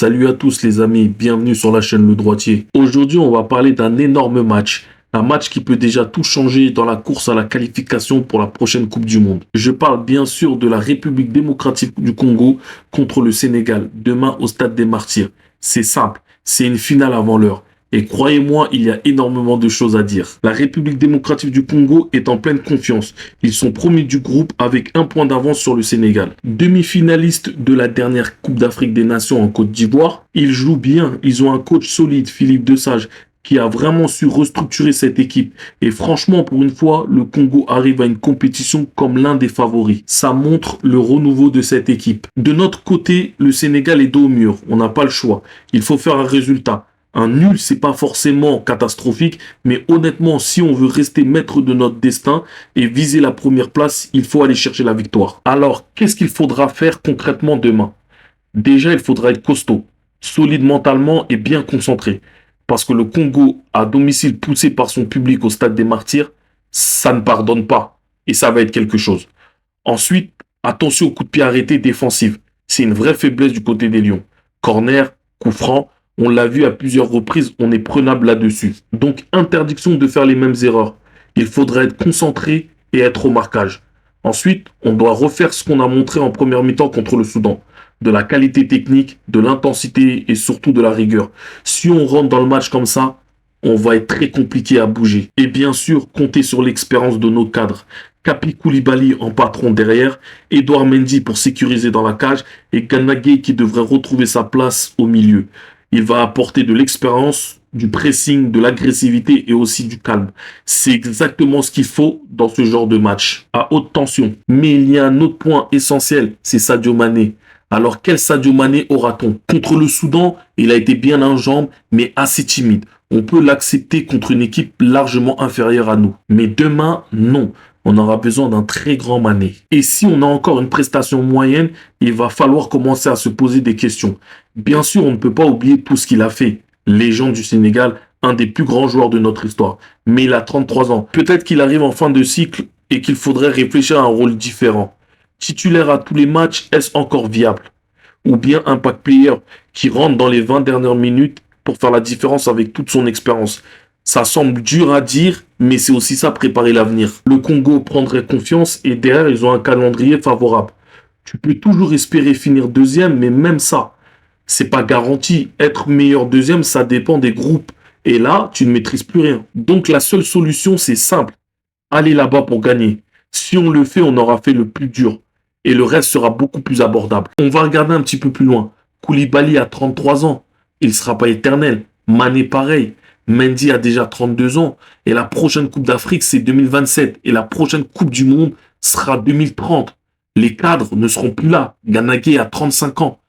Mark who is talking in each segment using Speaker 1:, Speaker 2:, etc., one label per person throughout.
Speaker 1: Salut à tous les amis, bienvenue sur la chaîne Le Droitier. Aujourd'hui, on va parler d'un énorme match. Un match qui peut déjà tout changer dans la course à la qualification pour la prochaine Coupe du Monde. Je parle bien sûr de la République démocratique du Congo contre le Sénégal, demain au Stade des Martyrs. C'est simple, c'est une finale avant l'heure. Et croyez-moi, il y a énormément de choses à dire. La République démocratique du Congo est en pleine confiance. Ils sont premiers du groupe avec un point d'avance sur le Sénégal. Demi-finaliste de la dernière Coupe d'Afrique des Nations en Côte d'Ivoire. Ils jouent bien, ils ont un coach solide, Philippe Desage, qui a vraiment su restructurer cette équipe. Et franchement, pour une fois, le Congo arrive à une compétition comme l'un des favoris. Ça montre le renouveau de cette équipe. De notre côté, le Sénégal est dos au mur. On n'a pas le choix. Il faut faire un résultat. Un nul, c'est pas forcément catastrophique, mais honnêtement, si on veut rester maître de notre destin et viser la première place, il faut aller chercher la victoire. Alors, qu'est-ce qu'il faudra faire concrètement demain? Déjà, il faudra être costaud, solide mentalement et bien concentré. Parce que le Congo, à domicile poussé par son public au Stade des Martyrs, ça ne pardonne pas. Et ça va être quelque chose. Ensuite, attention aux coups de pied arrêtés défensifs. C'est une vraie faiblesse du côté des Lions. Corner, coup franc. On l'a vu à plusieurs reprises, on est prenable là-dessus. Donc, interdiction de faire les mêmes erreurs. Il faudrait être concentré et être au marquage. Ensuite, on doit refaire ce qu'on a montré en première mi-temps contre le Soudan. De la qualité technique, de l'intensité et surtout de la rigueur. Si on rentre dans le match comme ça, on va être très compliqué à bouger. Et bien sûr, compter sur l'expérience de nos cadres. Kapi Koulibaly en patron derrière, Edouard Mendy pour sécuriser dans la cage et Gana Gueye qui devrait retrouver sa place au milieu. Il va apporter de l'expérience, du pressing, de l'agressivité et aussi du calme. C'est exactement ce qu'il faut dans ce genre de match, à haute tension. Mais il y a un autre point essentiel, c'est Sadio Mané. Alors quel Sadio Mané aura-t-on? Contre le Soudan, il a été bien en jambes, mais assez timide. On peut l'accepter contre une équipe largement inférieure à nous. Mais demain, non. On aura besoin d'un très grand Mané. Et si on a encore une prestation moyenne, il va falloir commencer à se poser des questions. Bien sûr, on ne peut pas oublier tout ce qu'il a fait. Légende du Sénégal, un des plus grands joueurs de notre histoire. Mais il a 33 ans. Peut-être qu'il arrive en fin de cycle et qu'il faudrait réfléchir à un rôle différent. Titulaire à tous les matchs, est-ce encore viable? Ou bien impact player qui rentre dans les 20 dernières minutes pour faire la différence avec toute son expérience. Ça semble dur à dire, mais c'est aussi ça préparer l'avenir. Le Congo prendrait confiance et derrière, ils ont un calendrier favorable. Tu peux toujours espérer finir deuxième, mais même ça, c'est pas garanti. Être meilleur deuxième, ça dépend des groupes. Et là, tu ne maîtrises plus rien. Donc la seule solution, c'est simple. Aller là-bas pour gagner. Si on le fait, on aura fait le plus dur. Et le reste sera beaucoup plus abordable. On va regarder un petit peu plus loin. Koulibaly a 33 ans. Il ne sera pas éternel. Mané pareil. Mendy a déjà 32 ans. Et la prochaine Coupe d'Afrique, c'est 2027. Et la prochaine Coupe du Monde sera 2030. Les cadres ne seront plus là. Gana Gueye a 35 ans.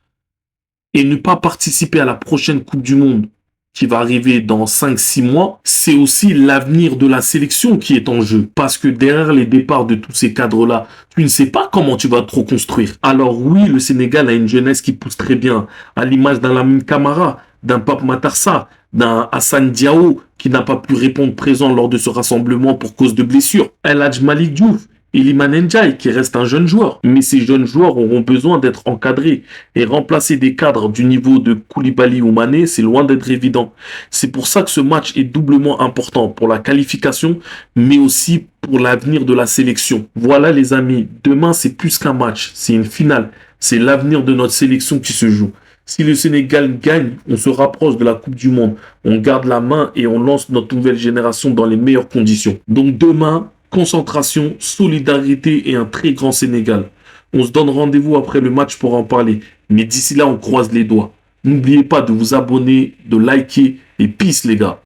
Speaker 1: Et ne pas participer à la prochaine Coupe du Monde qui va arriver dans 5-6 mois, c'est aussi l'avenir de la sélection qui est en jeu. Parce que derrière les départs de tous ces cadres-là, tu ne sais pas comment tu vas te reconstruire. Alors oui, le Sénégal a une jeunesse qui pousse très bien, à l'image d'un Lamine Camara, d'un Pape Matar Sarr, d'un Hassan Diao, qui n'a pas pu répondre présent lors de ce rassemblement pour cause de blessure. El Hadj Malick Diouf, Iliman Ndiaye, qui reste un jeune joueur. Mais ces jeunes joueurs auront besoin d'être encadrés. Et remplacer des cadres du niveau de Koulibaly ou Mané, c'est loin d'être évident. C'est pour ça que ce match est doublement important pour la qualification, mais aussi pour l'avenir de la sélection. Voilà les amis, demain c'est plus qu'un match, c'est une finale. C'est l'avenir de notre sélection qui se joue. Si le Sénégal gagne, on se rapproche de la Coupe du Monde. On garde la main et on lance notre nouvelle génération dans les meilleures conditions. Donc demain, concentration, solidarité et un très grand Sénégal. On se donne rendez-vous après le match pour en parler. Mais d'ici là, on croise les doigts. N'oubliez pas de vous abonner, de liker et peace les gars.